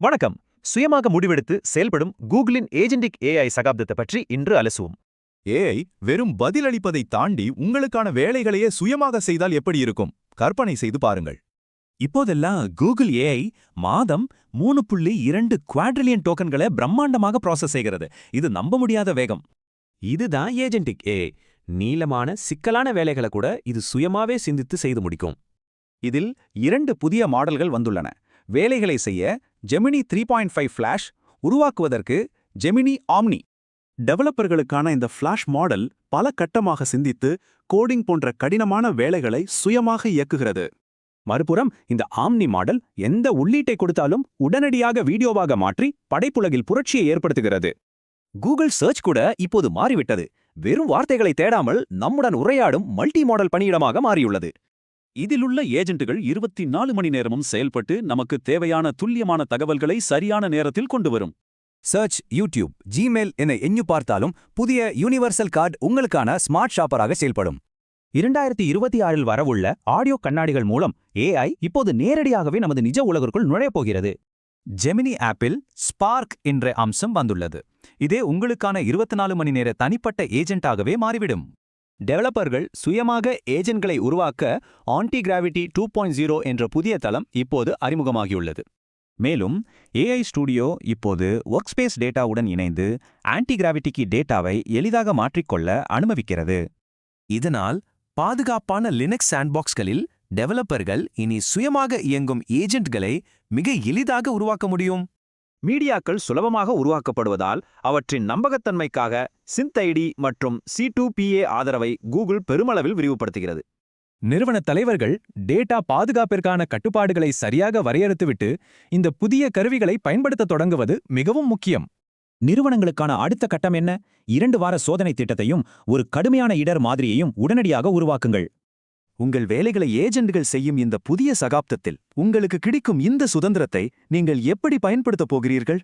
வணக்கம். சுயமாக முடிவெடுத்து செயல்படும் கூகுளின் ஏஜென்டிக் ஏஐ சகாப்தத்தை பற்றி இன்று அலசுவோம். ஏஐ வெறும் பதிலளிப்பதை தாண்டி உங்களுக்கான வேலைகளையே சுயமாக செய்தால் எப்படி இருக்கும்? கற்பனை செய்து பாருங்கள். இப்போதெல்லாம் கூகுள் ஏஐ மாதம் 3.2 குவாட்ரில்லியன் டோக்கன்களை பிரம்மாண்டமாக ப்ராசஸ் செய்கிறது. இது நம்ப முடியாத வேகம். இதுதான் ஏஜென்டிக் ஏஐ. நீளமான சிக்கலான வேலைகளை கூட இது சுயமாவே சிந்தித்து செய்து முடிக்கும். இதில் 2 புதிய மாடல்கள் வந்துள்ளன. வேலைகளை செய்ய ஜெமினி 3.5 ஃபிளாஷ், உருவாக்குவதற்கு ஜெமினி ஆம்னி. டெவலப்பர்களுக்கான இந்த ஃபிளாஷ் மாடல் பல கட்டமாக சிந்தித்து கோடிங் போன்ற கடினமான வேலைகளை சுயமாக இயக்குகிறது. மறுபுறம் இந்த ஆம்னி மாடல் எந்த உள்ளீட்டை கொடுத்தாலும் உடனடியாக வீடியோவாக மாற்றி படைப்புலகில் புரட்சியை ஏற்படுத்துகிறது. கூகுள் சர்ச் கூட இப்போது மாறிவிட்டது. வெறும் வார்த்தைகளை தேடாமல் நம்முடன் உரையாடும் மல்டி மாடல் பணியிடமாக மாறியுள்ளது. இதிலுள்ள ஏஜென்ட்டுகள் 24 மணி நேரமும் செயல்பட்டு நமக்கு தேவையான துல்லியமான தகவல்களை சரியான நேரத்தில் கொண்டு வரும். சர்ச், யூடியூப், ஜிமெயில் என எண்ணு பார்த்தாலும் புதிய யூனிவர்சல் கார்டு உங்களுக்கான ஸ்மார்ட் ஷாப்பராக செயல்படும். 2026இல் வரவுள்ள ஆடியோ கண்ணாடிகள் மூலம் ஏஐ இப்போது நேரடியாகவே நமது நிஜ உலகிற்குள் நுழையப் போகிறது. ஜெமினி ஆப்பில் ஸ்பார்க் என்ற அம்சம் வந்துள்ளது. இதே உங்களுக்கான 24 மணி நேர தனிப்பட்ட ஏஜென்ட்டாகவே மாறிவிடும். டெவலப்பர்கள் சுயமாக ஏஜென்ட்களை உருவாக்க ஆன்டி-கிராவிட்டி 2.0 என்ற புதிய தளம் இப்போது அறிமுகமாகியுள்ளது. மேலும் ஏஐ ஸ்டுடியோ இப்போது ஒர்க்ஸ்பேஸ் டேட்டாவுடன் இணைந்து ஆன்டி-கிராவிட்டிக்கு டேட்டாவை எளிதாக மாற்றிக்கொள்ள அனுமதிக்கிறது. இதனால் பாதுகாப்பான லினக்ஸ் சாண்ட்பாக்ஸ்களில் டெவலப்பர்கள் இனி சுயமாக இயங்கும் ஏஜென்ட்களை மிக எளிதாக உருவாக்க முடியும். மீடியாக்கள் சுலபமாக உருவாக்கப்படுவதால் அவற்றின் நம்பகத்தன்மைக்காக சிந்த்-ஐடி மற்றும் C2PA ஆதரவை கூகுள் பெருமளவில் விரிவுபடுத்துகிறது. நிறுவன தலைவர்கள் டேட்டா பாதுகாப்பிற்கான கட்டுப்பாடுகளை சரியாக வரையறுத்துவிட்டு இந்த புதிய கருவிகளை பயன்படுத்த தொடங்குவது மிகவும் முக்கியம். நிறுவனங்களுக்கான அடுத்த கட்டம் என்ன? 2 வார சோதனை திட்டத்தையும் ஒரு கடுமையான இடர் மாதிரியையும் உடனடியாக உருவாக்குங்கள். உங்கள் வேலைகளை ஏஜென்ட்கள் செய்யும் இந்த புதிய சகாப்தத்தில் உங்களுக்கு கிடைக்கும் இந்த சுதந்திரத்தை நீங்கள் எப்படி பயன்படுத்தப் போகிறீர்கள்?